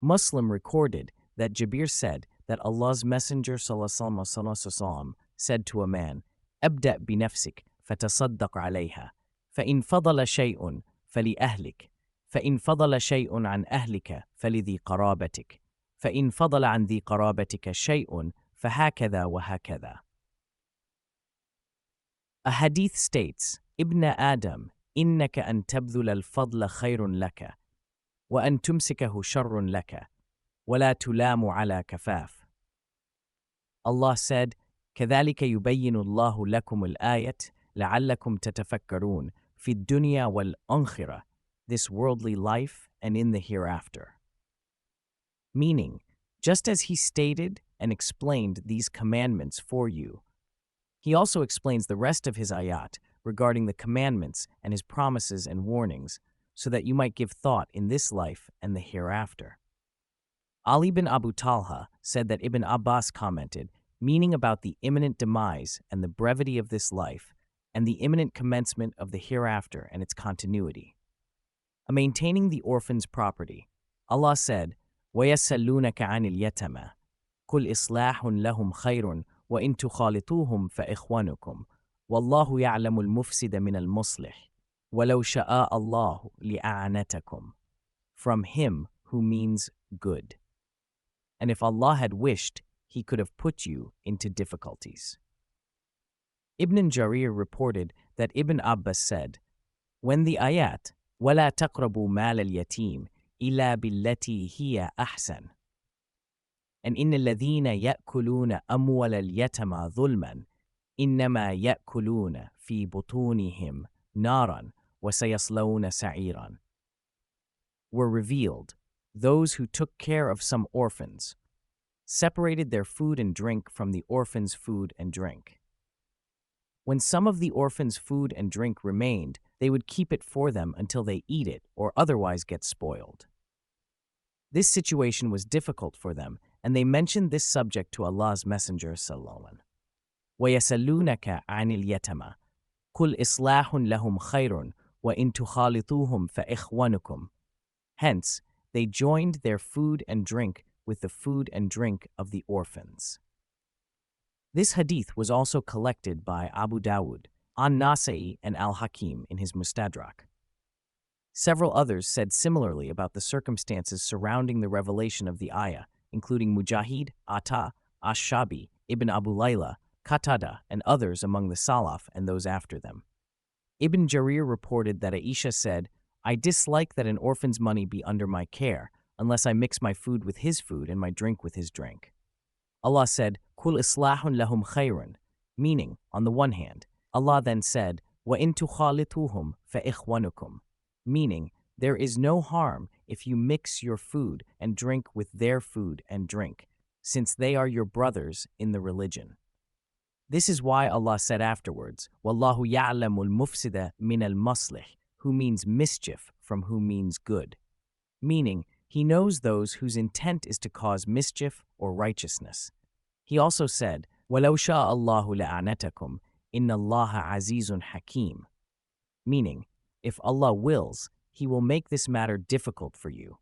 Muslim recorded that Jabir said that Allah's Messenger ﷺ said to a man, "Abda' bi nafsik fatasaddaq alayha, فإن فضل شيء فلأهلك، فإن فضل شيء عن أهلك فلذي قرابتك، فإن فضل عن ذي قرابتك شيء فهكذا وهكذا." A hadith states, "Ibn Adam, إنك أن تبذل الفضل خير لك، وأن تمسكه شر لك، ولا تلام على كفاف." Allah said, كذلك يبين الله لكم الآية لعلكم تتفكرون في الدنيا والآخرة, this worldly life and in the hereafter. Meaning, just as he stated and explained these commandments for you, he also explains the rest of his ayat regarding the commandments and his promises and warnings, so that you might give thought in this life and the hereafter. Ali bin Abu Talha said that Ibn Abbas commented, meaning about the imminent demise and the brevity of this life, and the imminent commencement of the hereafter and its continuity. Maintaining the orphan's property, Allah said, وَيَسَّلُونَكَ عَنِ الْيَتَمَى قُلْ إِصْلَاحٌ لَهُمْ خَيْرٌ وَإِن تُخَالِطُوهُمْ فَإِخْوَانُكُمْ وَاللَّهُ يَعْلَمُ الْمُفْسِدَ مِنَ الْمُصْلِحِ وَلَوْ شَاءَ اللَّهُ لِأَعْنَتَكُمْ, from him who means good. And if Allah had wished, he could have put you into difficulties. Ibn Jarir reported that Ibn Abbas said, when the ayat, وَلَا تَقْرَبُوا مَالَ الْيَتِيمِ إِلَّا بِالَّتِي هِيَ أَحْسَنُ, and إِنَّ الَّذِينَ يَأْكُلُونَ أَمْوَالَ الْيَتَمَى ظُلْمًا إِنَّمَا يَأْكُلُونَ فِي بُطُونِهِمْ نَارًا وَسَيَصْلَوْنَ سَعِيرًا, were revealed, those who took care of some orphans, separated their food and drink from the orphans' food and drink. When some of the orphans' food and drink remained, they would keep it for them until they eat it or otherwise get spoiled. This situation was difficult for them, and they mentioned this subject to Allah's Messenger sallallahu. وَيَسَلُّونَكَ عَنِ الْيَتَمَى قُلْ إِصْلَاحٌ لَهُمْ خَيْرٌ وَإِن تُخَالِطُوهُمْ فَإِخْوَانُكُمْ. Hence, they joined their food and drink with the food and drink of the orphans. This hadith was also collected by Abu Dawud, An-Nasa'i, and Al-Hakim in his Mustadrak. Several others said similarly about the circumstances surrounding the revelation of the ayah, including Mujahid, Ata, Ash-Shabi, Ibn Abu Layla, Qatada, and others among the Salaf and those after them. Ibn Jarir reported that Aisha said, "I dislike that an orphan's money be under my care, unless I mix my food with his food and my drink with his drink." Allah said, "Kul islahun lahum khayrun," meaning, on the one hand, Allah then said, وَإِن تُخَالِطُوهُمْ فَإِخْوَانُكُمْ, meaning, there is no harm if you mix your food and drink with their food and drink, since they are your brothers in the religion. This is why Allah said afterwards, وَاللَّهُ يَعْلَمُ الْمُفْسِدَ مِنَ الْمُصْلِحِ, who means mischief from who means good, meaning, he knows those whose intent is to cause mischief or righteousness. He also said, وَلَوْ شَاءَ اللَّهُ لَأَعْنَتَكُمْ إِنَّ اللَّهَ عَزِيزٌ حَكِيمٌ, meaning, if Allah wills, He will make this matter difficult for you.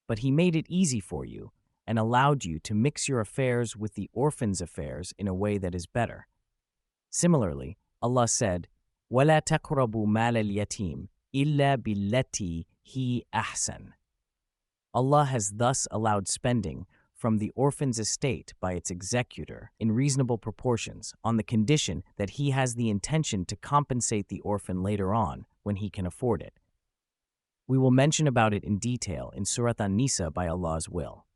But He made it easy for you and allowed you to mix your affairs with the orphans' affairs in a way that is better. Similarly, Allah said, وَلَا تَقْرَبُوا مَالَ الْيَتِيمِ إِلَّا بِالَّتِي هِيَ أَحْسَنُ. Allah has thus allowed spending from the orphan's estate by its executor in reasonable proportions, on the condition that he has the intention to compensate the orphan later on when he can afford it. We will mention about it in detail in Surah An-Nisa by Allah's will.